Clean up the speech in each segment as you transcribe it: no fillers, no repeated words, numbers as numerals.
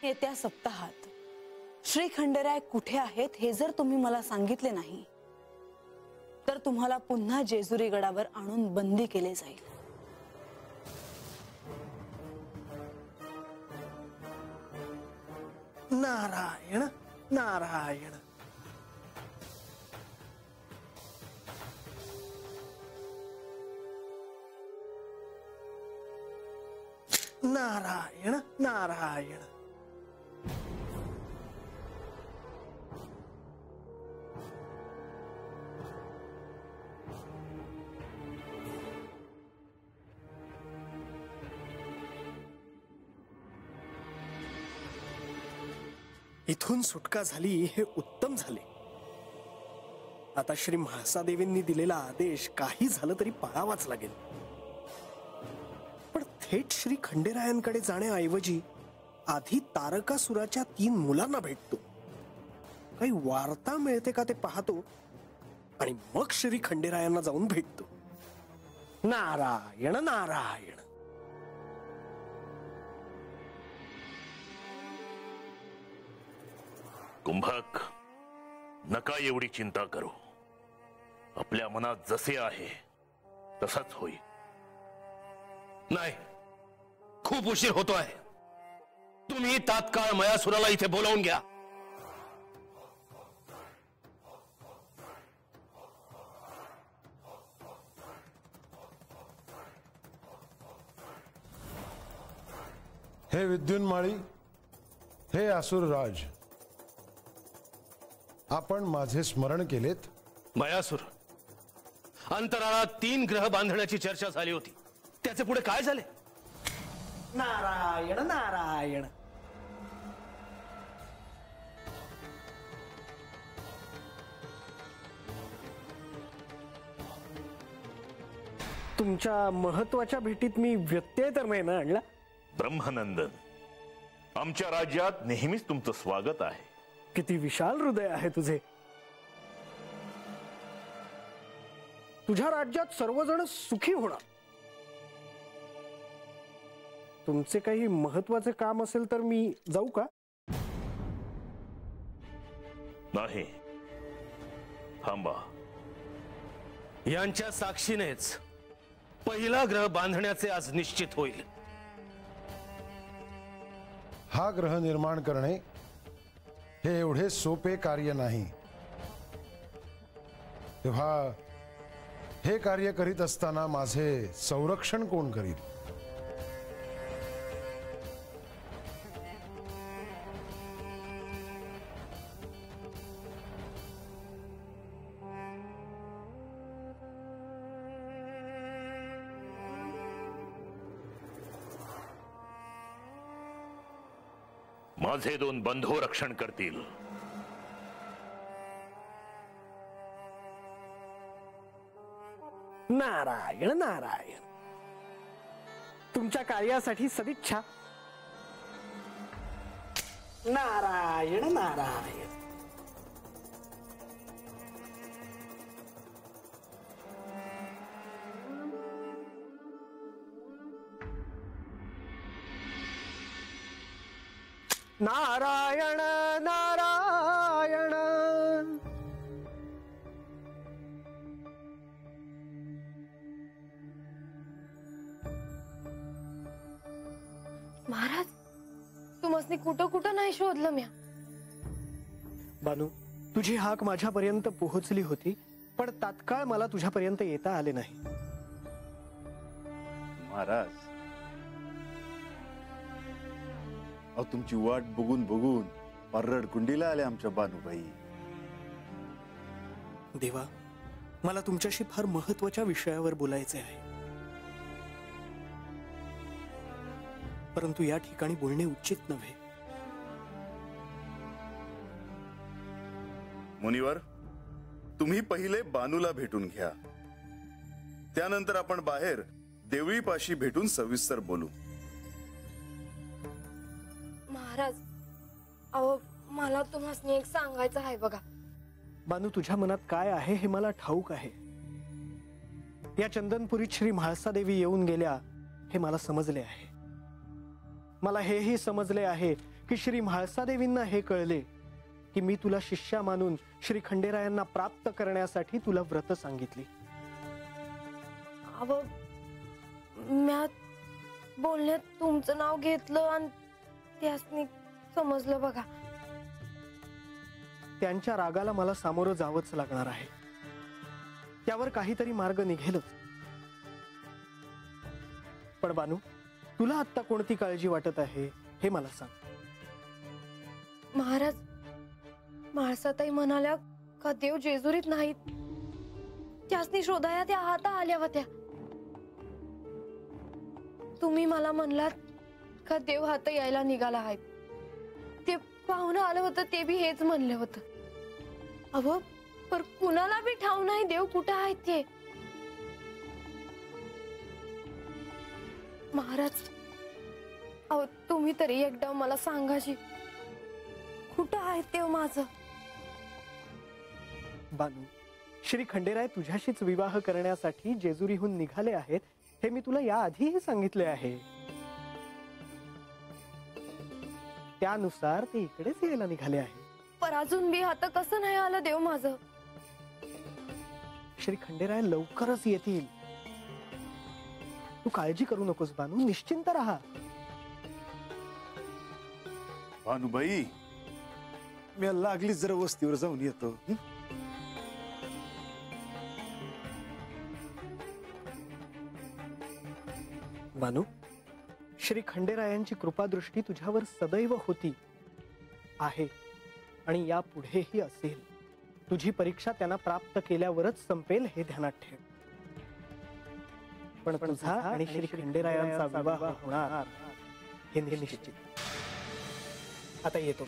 येत्या सप्ताहात श्री खंडेराय कुठे आहेत हे जर तुम्ही मला सांगितले नाही तर तुम्हाला पुन्हा जेजुरी गडावर आणून बंदी केले जाईल। नारायण नारायण। नारायण नारायण। इथून सुटका झाली हे उत्तम झाले। आता श्री म्हाळसादेवींनी दिलेला आदेश काही झालं तरी पाळावाच लागेल। पण थेट श्री खंडेरायांकडे जाण्याऐवजी आधी तारकासुराच्या 3 मुलांना भेटतो, काही वार्ता मिळते का ते पाहतो आणि मग श्री खंडेरायांना जाऊन भेटतो। नारायण नारायण। कुंभक, नका एवढी चिंता करू। आपल्या मनात जसे आहे तसंच होईल। नाही, खूप उशीर होतोय। तुम्ही तात्काळ मयासुराला इथे बोलावून घ्या। हे विद्युन्माळी, हे असुरराज, आपण माझे स्मरण केलेत? मयासुर, अंतराळात 3 ग्रह बांधण्याची चर्चा झाली होती, त्याचे पुढे काय झाले? नारायण नारायण। तुमच्या महत्वाच्या भेटीत मी व्यत्यय तर नाही ना आणला? ब्रह्मनंदन, आमच्या राज्यात नेहमीच तुमचं स्वागत आहे। किती विशाल हृदय आहे तुझे। तुझ्या राज्यात सर्वजण सुखी होणार। तुमचे काही महत्वाचे काम असेल तर मी जाऊ का? नाही, थांबा। यांच्या साक्षीनेच पहिला ग्रह बांधण्याचे आज निश्चित होईल। हा ग्रह निर्माण करणे हे एवढे सोपे कार्य नाही। तेव्हा हे कार्य करीत असताना माझे संरक्षण कोण करील? माझे 2 बंधू रक्षण करतील। नारायण नारायण। तुमच्या कार्यासाठी सदिच्छा। नारायण नारायण। नारायण नारायण। महाराज, तुमसनी कुठं कुठं नाही शोधलं म्या। बानू, तुझी हाक माझ्यापर्यंत पोहोचली होती, पण तात्काळ मला तुझ्यापर्यंत येता आले नाही। महाराज, अहो तुमची वाट बघून बघून पारड कुंडीला आले आमच्या बानूबाई। देवा, मला तुमच्याशी फार महत्वाच्या विषयावर बोलायचे आहे, परंतु या ठिकाणी बोलणे उचित नव्हे। मुनिवर, तुम्ही पहिले बानूला भेटून घ्या, त्यानंतर आपण बाहेर देवळीपाशी भेटून सविस्तर बोलू। महाराज, अहो मला तुम्हाला एक सांगायचं आहे बघा। बानू, तुझ्या मनात काय आहे हे मला ठाऊक आहे। या चंदनपुरीत श्री म्हाळसादेवी येऊन गेल्या हे मला समजले आहे, मला हेही समजले आहे की श्री म्हाळसादेवींना हे कळले की मी तुला शिष्या मानून श्री खंडेरायांना प्राप्त करण्यासाठी तुला व्रत सांगितली. अव म्या बोलण्यात तुमचं नाव घेतलं आणि त्यासनी समजलं बघा. त्यांच्या रागाला मला सामोरं जावंच लागणार आहे. त्यावर काहीतरी मार्ग निघेलच. पण बानू, तुला आता कोणती काळजी वाटत आहे हे मला सांग. महाराज, म्हाळसाताई म्हणाल्या का देव जेजुरीत नाहीत. त्यासनी शोधाया त्या आता आल्या होत्या. तुम्ही मला म्हणलात का देव हात यायला निघाला आहे. ते पाहुणं आलं होतं ते बी हेच म्हणलं होतं. अहो पर कुणाला बी ठाव नाही देव कुठं आहेत ते. महाराज, अहो तुम्ही तरी एकदा मला सांगाशी कुठं आहे देव माझं. बानू, श्री खंडेराय तुझ्याशीच विवाह करण्यासाठी जेजुरीहून निघाले आहेत हे मी तुला याआधीही सांगितले आहे. त्यानुसार ते इकडेच यायला निघाले आहे. पर अजून बी आता कसं नाही आलं देव माझं. श्री खंडेराय लवकरच येतील. तू काळजी करू नकोस बानू, निश्चिंत राहा. भानुबाई, मी लागलीच जरा वस्तीवर जाऊन येतो. बानू, श्री खंडेरायांची कृपादृष्टी तुझ्यावर सदैव होती, आहे आणि यापुढेही असेल. तुझी परीक्षा त्यांना प्राप्त केल्यावरच संपेल हे ध्यानात ठेव. पण तुझा आणि श्री खंडेरायांचा विवाह होणार हे निश्चित. आता येतो.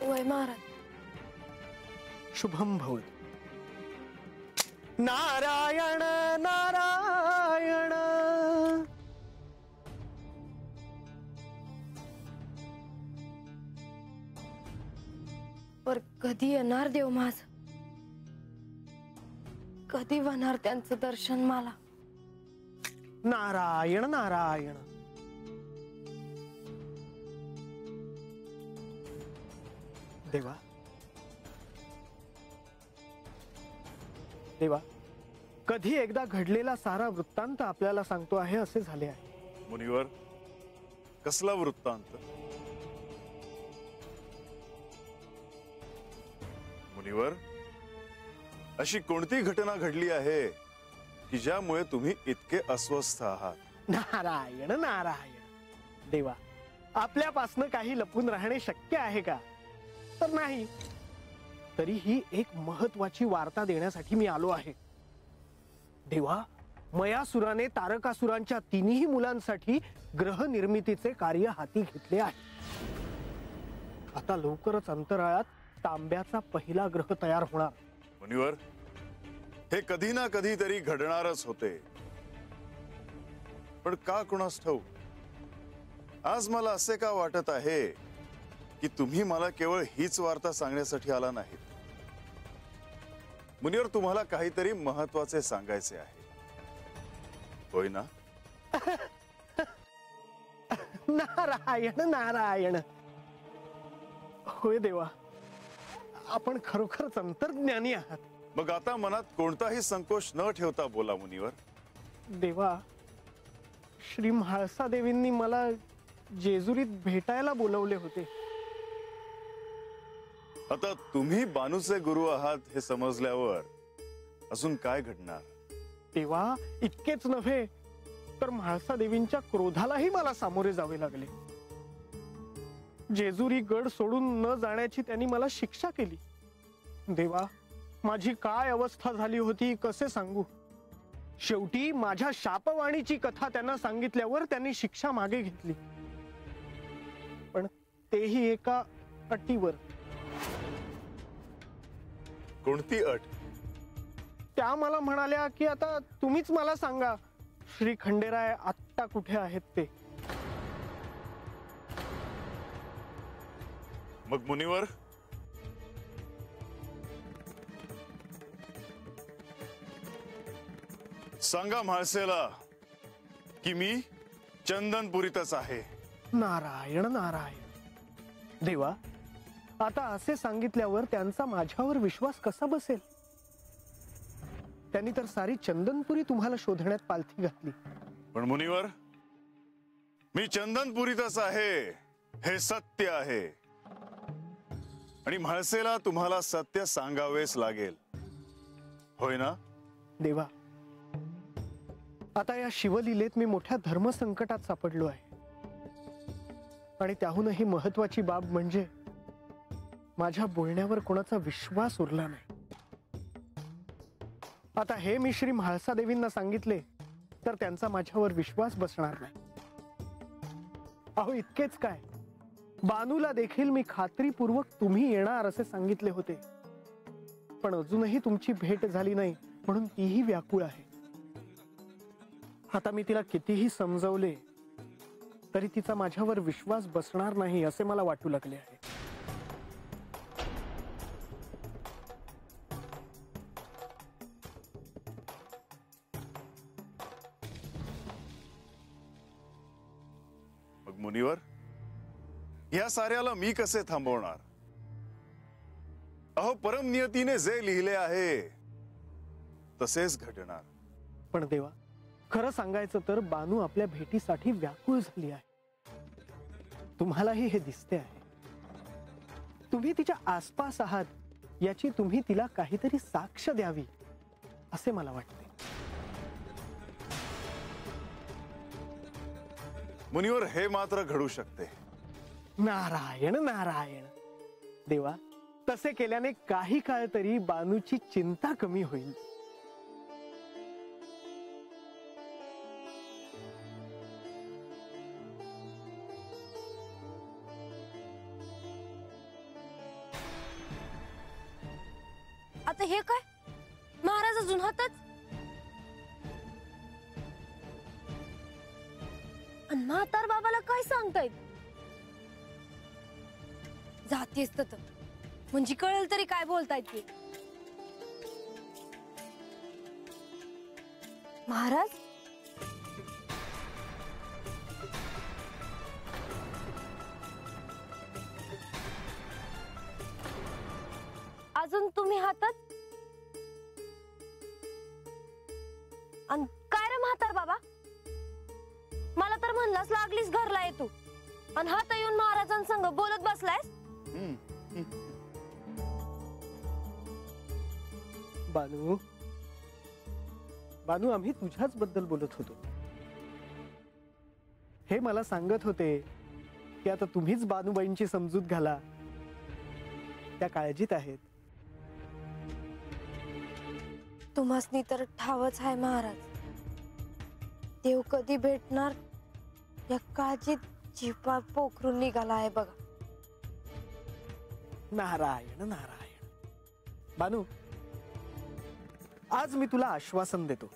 वय महाराज. शुभम भवतु. नारायण नारायण. पर कधी येणार देव माझ. कधी होणार त्यांचं दर्शन मला. नारायण नारायण. देवा, देवा, कधी एकदा घडलेला सारा वृत्तांत आपल्याला सांगतो आहे असे झाले आहे. मुनिवर, कसला वृत्तांत? मुनिवर, अशी कोणती घटना घडली आहे की ज्यामुळे तुम्ही इतके अस्वस्थ आहात? नारायण नारायण. देवा, आपल्यापासनं काही लपून राहणे शक्य आहे का? तर नाही. तरीही एक महत्वाची वार्ता देण्यासाठी मी आलो आहे. देवा, मयासुराने तारकासुरांच्या तिन्ही मुलांसाठी ग्रह निर्मितीचे कार्य हाती घेतले आहे. आता लवकरच अंतराळात तांब्याचा पहिला ग्रह तयार होणार. मुनिवर, हे कधी ना कधी तरी घडणारच होते. पण का कुणास ठाऊक आज मला असे का वाटत आहे की तुम्ही मला केवळ हीच वार्ता सांगण्यासाठी आला नाही. मुनिवर, तुम्हाला काहीतरी महत्वाचे सांगायचे आहे, होय ना? नारायण नारायण. होय देवा, आपण खरोखरच अंतर्ज्ञानी आहात. मग आता मनात कोणताही संकोच न ठेवता बोला मुनिवर. देवा, श्री म्हाळसा देवींनी मला जेजुरीत भेटायला बोलवले होते. आता तुम्ही बानूचे गुरु आहात हे समजल्यावर अजून काय घडणार? तेव्हा इतकेच नव्हे तर म्हाळसा देवींच्या क्रोधालाही मला सामोरे जावे लागले. जेजुरी गड सोडून न जाण्याची त्यांनी मला शिक्षा केली. देवा, माझी काय अवस्था झाली होती कसे सांगू. शेवटी माझ्या शापवाणीची कथा त्यांना सांगितल्यावर त्यांनी शिक्षा मागे घेतली, पण तेही एका अटीवर. कोणती अट? त्या मला म्हणाल्या की आता तुम्हीच मला सांगा श्री खंडेराय आत्ता कुठे आहेत ते. मग मुनिवर, सांगा म्हाळसेला की मी चंदनपुरीतच आहे. नारायण नारायण. देवा, आता असे सांगितल्यावर त्यांचा माझ्यावर विश्वास कसा बसेल? त्यांनी तर सारी चंदनपुरी तुम्हाला शोधण्यात पालथी घातली. पण मुनिवर, मी चंदनपुरीतच आहे, हे सत्य आहे. आणि म्हाळसेला तुम्हाला सत्य सांगावेच लागेल, होय ना? देवा, आता या शिवलीलेत मी मोठ्या धर्मसंकटात सापडलो आहे. आणि त्याहूनही महत्वाची बाब म्हणजे माझ्या बोलण्यावर कोणाचा विश्वास उरला नाही. आता हे मी श्री म्हाळसा देवींना सांगितले तर त्यांचा माझ्यावर विश्वास बसणार नाही. अहो, इतकेच काय, बानूला देखील मी खात्रीपूर्वक तुम्ही येणार असे सांगितले होते. पण अजूनही तुमची भेट झाली नाही म्हणून तीही व्याकुळ आहे. आता मी तिला कितीही समजवले तरी तिचा माझ्यावर विश्वास बसणार नाही असे मला वाटू लागले आहे. मग मुनिवर, या साऱ्याला मी कसे थांबवणार? अहो, परमनियतीने जे लिहिले आहे तसेच घडणार. पण देवा, खरं सांगायचं तर बानू आपल्या भेटीसाठी व्याकुळ झाली आहे. तुम्हालाही हे दिसते आहे. तुम्ही तिच्या आसपास आहात याची तुम्ही तिला काहीतरी साक्ष द्यावी असे मला वाटते. मुनिवर, हे मात्र घडू शकते. नारायण नारायण. देवा, तसे केल्याने काही काळ तरी बानूची चिंता कमी होईल. आता हे काय, महाराज अजून हातात? आणि म्हातार बाबाला काय सांगतायत? जातीस तर म्हणजे कळेल तरी काय बोलतायत ते. महाराज, अजून तुम्ही हातात? आणि काय रे म्हातार बाबा, मला तर म्हणलास लागलीस घरला येतो आणि हात येऊन महाराजांसंग बोलत बसलायस. बानू, बानू, आम्ही तुझ्याच बद्दल बोलत होतो. हे मला सांगत होते की आता तुम्हीच बानूबाईंची समजूत घाला, त्या काळजीत आहेत. तुम्हासनी तर ठावच आहे महाराज, देव कधी भेटणार या काळजीत जीवा पोखरून निघाला आहे बघा. नारायण नारायण. बानू, आज मी तुला आश्वासन देतो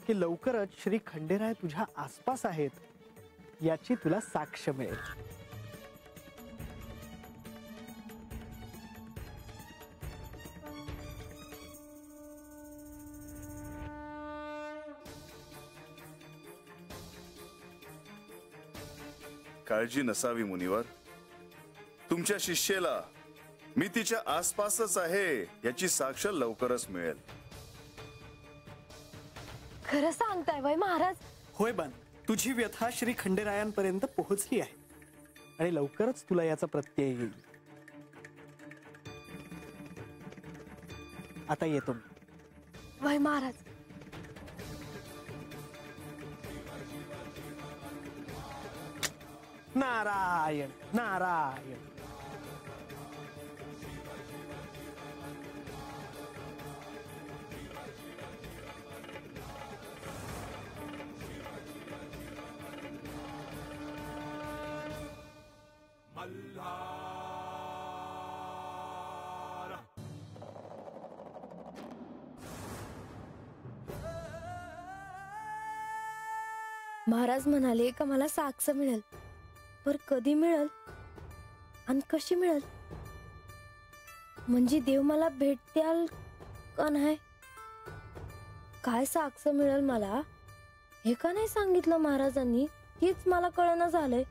की लवकरच श्री खंडेराय तुझ्या आसपास आहेत याची तुला साक्ष मिळेल. काळजी नसावी मुनिवर. तुमच्या शिष्येला मी तिच्या आसपासच आहे याची साक्ष लवकरच मिळेल. खरं सांगताय वय महाराज? होय बान, तुझी व्यथा श्री खंडेरायांपर्यंत पोहोचली आहे आणि लवकरच तुला याचा प्रत्यय येईल. आता येतो मी. वय महाराज. नारायण नारायण. महाराज म्हणाले का मला साक्ष मिळेल, पर कधी मिळेल आणि कशी मिळेल? म्हणजे देव मला भेटत्याल का नाही? काय साक्ष मिळेल मला हे का नाही सांगितलं महाराजांनी? तीच मला कळना झालंय.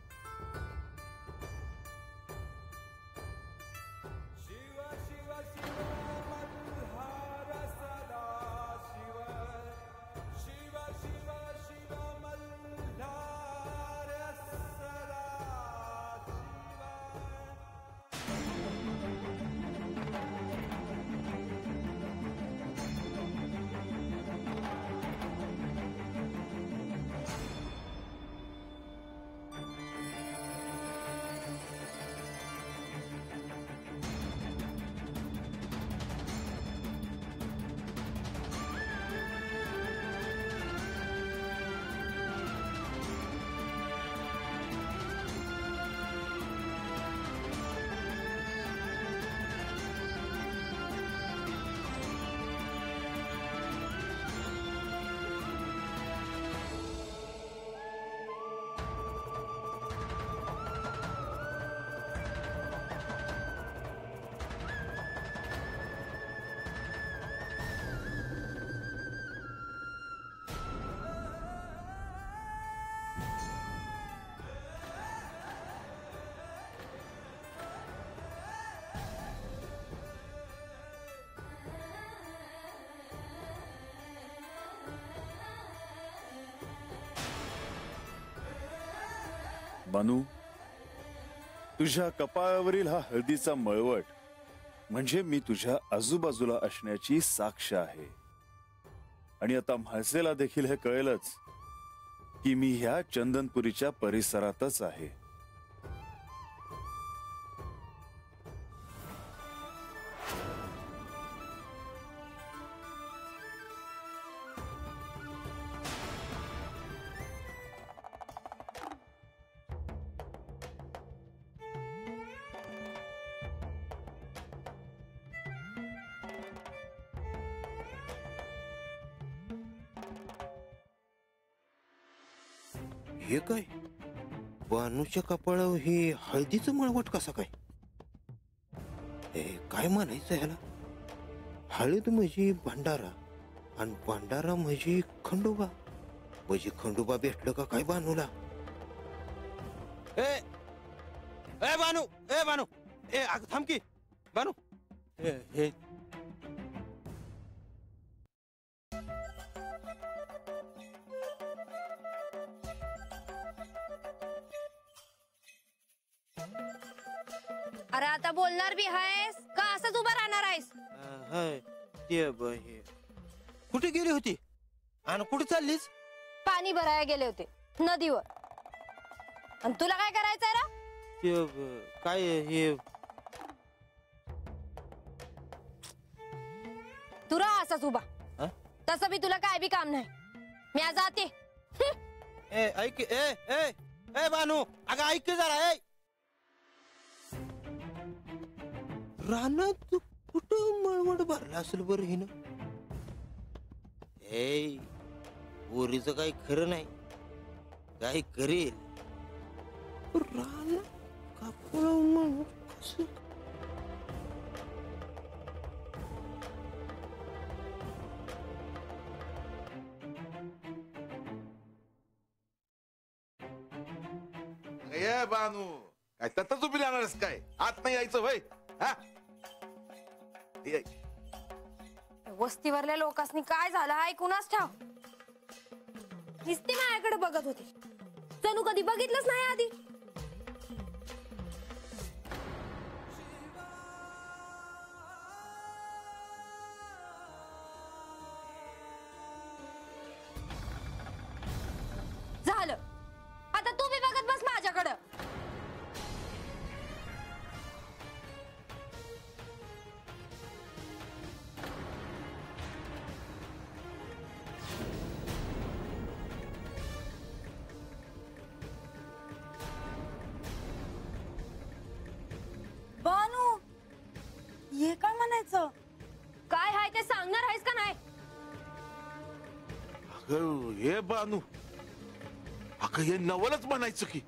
बानू, तुझ्या कपाळावरील हा हळदीचा मळवट म्हणजे मी तुझ्या आजूबाजूला असण्याची साक्ष आहे. आणि आता म्हाळसेला देखील हे कळेलच की मी ह्या चंदनपुरीच्या परिसरातच आहे. हे काय बानूच्या कपाळावर हे हळदीचं मळवट कसा काय? हे काय म्हणायचं ह्याला? हळद म्हणजे भंडारा आणि भंडारा म्हणजे खंडोबा. म्हणजे खंडोबा भेटलं का काय बानूला? ए ए बानू, ए बानू, ए थांब की बानू. हे अरे आता बोलणार बी आहेस का असंच उभा राहणार आहेस? हे कुठे गेली होती आणि कुठे चाललीस? पाणी भरायला गेले होते नदीवर. आणि तुला काय करायचंय रा? काय हे तू राहा असाच उभा. तसं बी तुला काय बी काम नाही. मी आज जाते. ऐक ए ए ए बानू, अगं ऐक जरा. रानात कुठं मळवट भरला असेल बरं हिनं? पोरीचं काही खरं नाही. काय करेल रानात कापडा मळवट कसं? ये बानू, काय तसंच उभी राहणारस काय? आत नाही यायचं वय? वस्तीवरल्या लोकांनी काय झालं ऐकूनच ठाव. नुसते माझ्याकडे बघत होते. जणू कधी बघितलंच नाही आधी. झालं, आता तू बी बघत बस माझ्याकडं. बानू, हे काय म्हणायचं? काय हाय ते सांगणार आहेस का नाही? अगं हे बानू, अगं हे नवलच म्हणायचं की.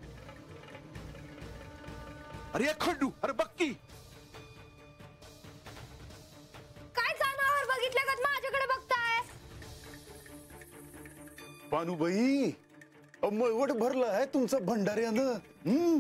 अरे हे खंडू, अरे बघ की. काय जनावर बघितलं का माझ्याकडे बघताय? बानूबाई, मळवट भरला आहे तुमचा भंडाऱ्यानं.